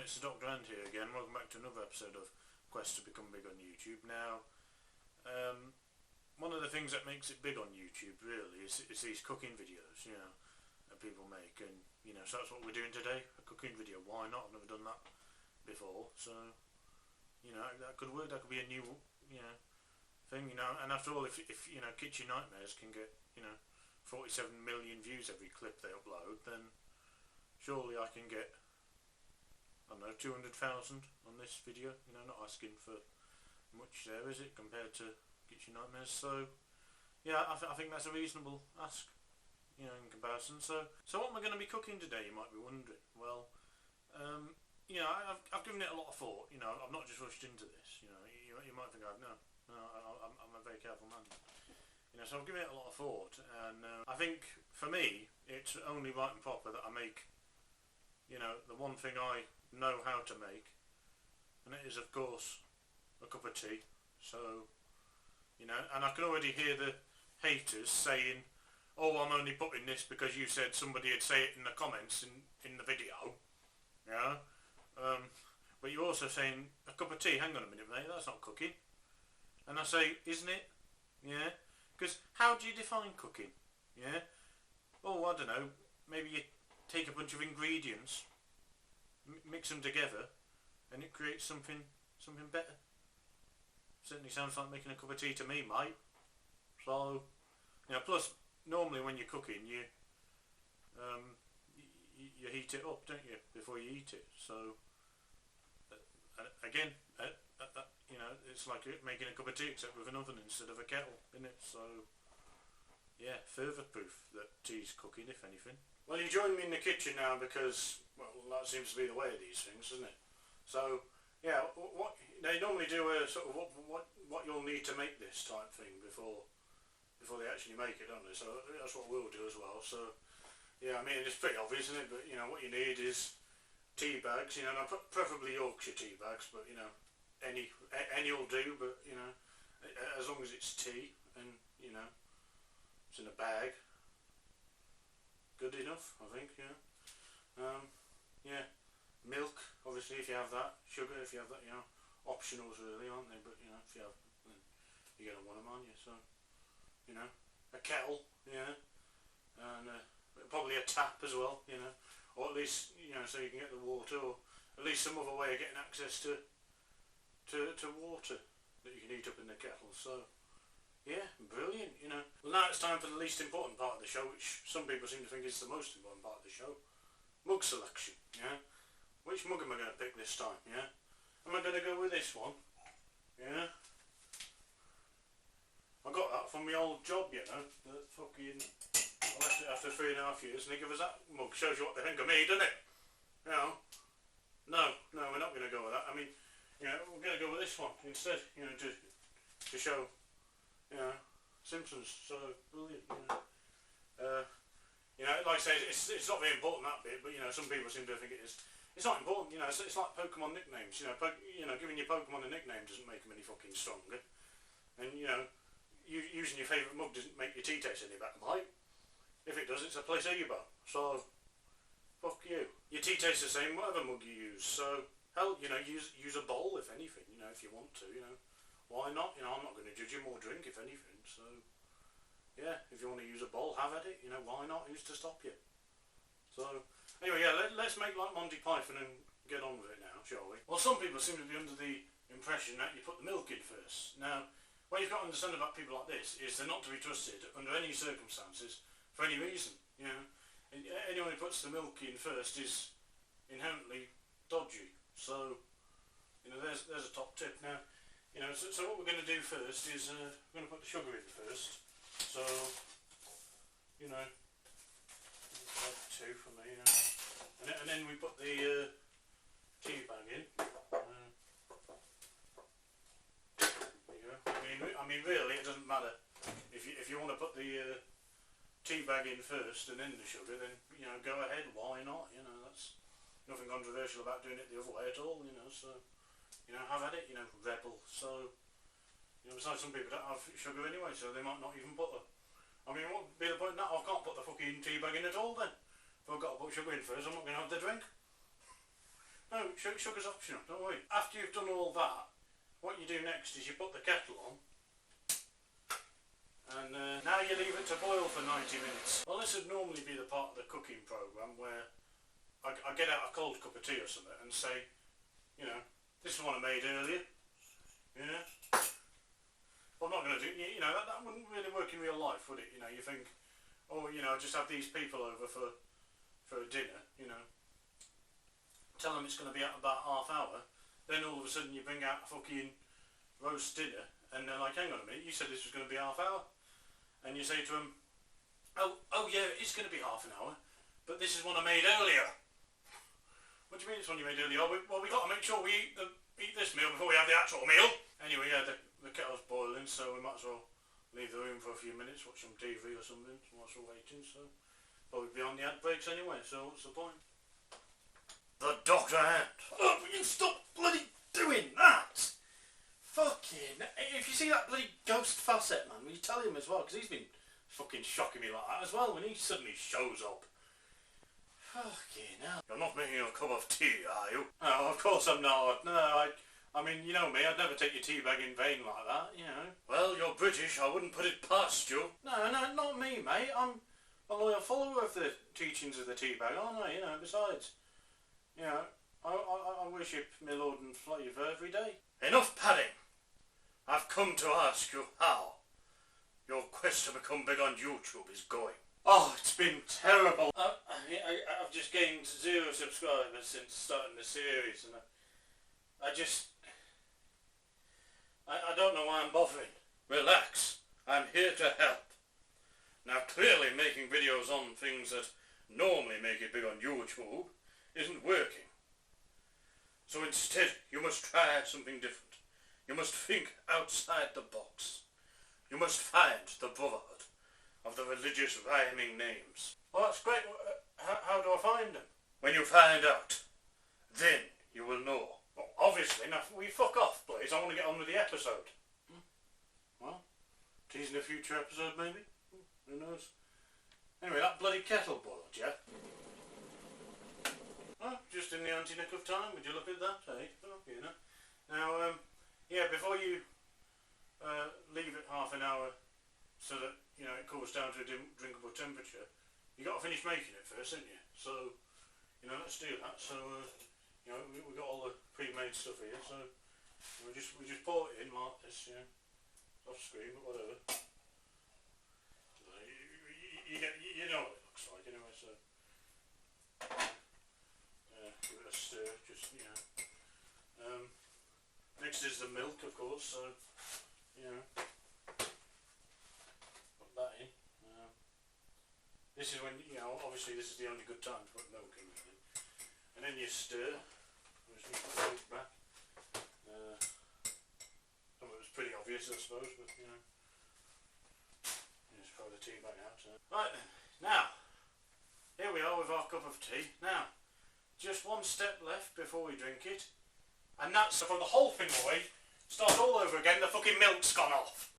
it's TheDoctorAnd here again. Welcome back to another episode of Quest to Become Big on YouTube. Now, one of the things that makes it big on YouTube really is these cooking videos, you know, that people make, and you know, so that's what we're doing today, a cooking video. Why not? I've never done that before, so you know, that could work. That could be a new, you know, thing, you know. And after all, if you know, Kitchen Nightmares can get, you know, 47 million views every clip they upload, then surely I can get, I don't know, 200,000 on this video. You know, not asking for much there, is it, compared to Kitchen Nightmares? So yeah, I think that's a reasonable ask, you know, in comparison. So what am I going to be cooking today, you might be wondering. Well, you know, I've given it a lot of thought. You know, I've not just rushed into this. You know, you might think I'm a very careful man. You know, so I've given it a lot of thought, and I think for me it's only right and proper that I make, you know, the one thing I know how to make, and it is of course a cup of tea. So, you know, and I can already hear the haters saying, oh, I'm only putting this because you said somebody would say it in the comments in the video, you know. But you're also saying a cup of tea, hang on a minute mate, that's not cooking. And I say, isn't it? Yeah, because how do you define cooking? Yeah, oh, I don't know, maybe you take a bunch of ingredients, mix them together, and it creates something better. Certainly sounds like making a cup of tea to me, mate. So, you know, plus normally when you're cooking, you heat it up, don't you, before you eat it. So again, you know, it's like making a cup of tea except with an oven instead of a kettle, isn't it? So yeah, further proof that tea's cooking, if anything. Well, you join me in the kitchen now because, well, that seems to be the way of these things, doesn't it? So yeah, what they normally do a sort of what you'll need to make this type thing before they actually make it, don't they? So that's what we'll do as well. So yeah, I mean, it's pretty obvious, isn't it? But you know, what you need is tea bags. You know, preferably Yorkshire tea bags, but you know, any will do. But you know, as long as it's tea and you know, it's in a bag, good enough, I think. Yeah. Yeah. Milk, obviously, if you have that. Sugar, if you have that. You know, optionals really, aren't they? But you know, if you have, then you're gonna want them, aren't you? So, you know, a kettle, yeah, and probably a tap as well, you know, or at least, you know, so you can get the water, or at least some other way of getting access to water that you can heat up in the kettle. So yeah, brilliant, you know. Well, now it's time for the least important part of the show, which some people seem to think is the most important part of the show. Mug selection, yeah. Which mug am I going to pick this time, yeah? Am I going to go with this one, yeah? I got that from my old job, you know, the fucking, I left it after 3.5 years and they give us that mug. Shows you what they think of me, doesn't it? You know? No, we're not going to go with that. I mean, you know, we're going to go with this one instead, you know, to show, you know, Simpsons. So, brilliant, you know. You know, like I say, it's not very important, that bit, but, you know, some people seem to think it is. It's not important, you know, it's like Pokemon nicknames, you know, giving your Pokemon a nickname doesn't make them any fucking stronger. And, you know, using your favourite mug doesn't make your tea taste any better, mate. If it does, it's a placebo. So, fuck you. Your tea tastes the same, whatever mug you use. So, hell, you know, use a bowl if anything, you know, if you want to, you know. Why not? You know, I'm not going to judge you, more drink if anything. So, yeah, if you want to use a bowl, have at it. You know, why not? Who's to stop you? So, anyway, yeah, let's make like Monty Python and get on with it now, shall we? Well, some people seem to be under the impression that you put the milk in first. Now, what you've got to understand about people like this is they're not to be trusted under any circumstances for any reason, you know. Anyone who puts the milk in first is inherently dodgy. So, you know, there's a top tip. Now, you know, so what we're going to do first is we're going to put the sugar in first. So, you know, like 2 for me, you know. And then we put the tea bag in. I mean, really, it doesn't matter if you want to put the tea bag in first and then the sugar. Then you know, go ahead. Why not? You know, that's nothing controversial about doing it the other way at all. You know, so you know, have at it. You know, rebel. So you know, besides, some people don't have sugar anyway, so they might not even put the. I mean, what would be the point in that? I can't put the fucking tea bag in at all then. If I've got to put sugar in first, I'm not going to have the drink. No, sugar's optional, don't worry. After you've done all that, what you do next is you put the kettle on, and now you leave it to boil for 90 minutes. Well, this would normally be the part of the cooking programme where I get out a cold cup of tea or something and say, you know, this is one I made earlier, yeah. But I'm not going to do, you know, that wouldn't really work in real life, would it? You know, you think, oh, you know, just have these people over for a dinner, you know, tell them it's going to be out about half hour, then all of a sudden you bring out a fucking roast dinner, and they're like, hang on a minute, you said this was going to be half hour, and you say to them, oh yeah, it's going to be half an hour, but this is one I made earlier. What do you mean it's one you made earlier? Well, we got to make sure we eat this meal before we have the actual meal. Anyway, yeah, the kettle's boiling, so we might as well leave the room for a few minutes, watch some TV or something whilst we're waiting, so probably be on the ad breaks anyway, so what's the point? The TheDoctorAnd. Oh, will you stop bloody doing that? Fucking, if you see that bloody ghost facet, man, will you tell him as well, because he's been fucking shocking me like that as well when he suddenly shows up. Fucking hell. You're not making a cup of tea, are you? No, of course I'm not. No, I mean, you know me, I'd never take your tea bag in vain like that, you know. Well, you're British, I wouldn't put it past you. No, not me, mate. I'm a loyal follower of the teachings of the tea bag, aren't I? You know, besides, you know, I worship my Lord and flavour every day. Enough padding. I've come to ask you how your quest to become big on YouTube is going. Oh, it's been terrible. I've just gained 0 subscribers since starting the series, and I don't know why I'm bothering. Relax, I'm here to help. Now clearly making videos on things that normally make it big on YouTube isn't working. So instead you must try something different. You must think outside the box. You must find the brotherhood of the religious rhyming names. Well, that's great. How do I find them? When you find out, then you will know. Well, obviously, now we fuck off, please. I want to get on with the episode. Well, teasing a future episode, maybe? Who knows? Anyway, that bloody kettle boiled, yeah? Oh, just in the anti-nick of time. Would you look at that, eh? Oh, you know. Now, yeah, before you leave it half an hour so that, you know, it cools down to a drinkable temperature, you got to finish making it first, haven't you? So, you know, let's do that. So, you know, we got all the pre-made stuff here, so we just pour it in like this, you know, off screen, but whatever. You know what it looks like anyway, so give it a stir, just, you know. Next is the milk, of course, so, you know, put that in. This is when, you know, obviously this is the only good time to put milk in, really. And then you stir. Just need to put the milk back. Some of it was pretty obvious, I suppose, but, you know, you just throw the tea back out. Right then, now, here we are with our cup of tea. Now, just one step left before we drink it. And that's from the whole thing away, start all over again, the fucking milk's gone off.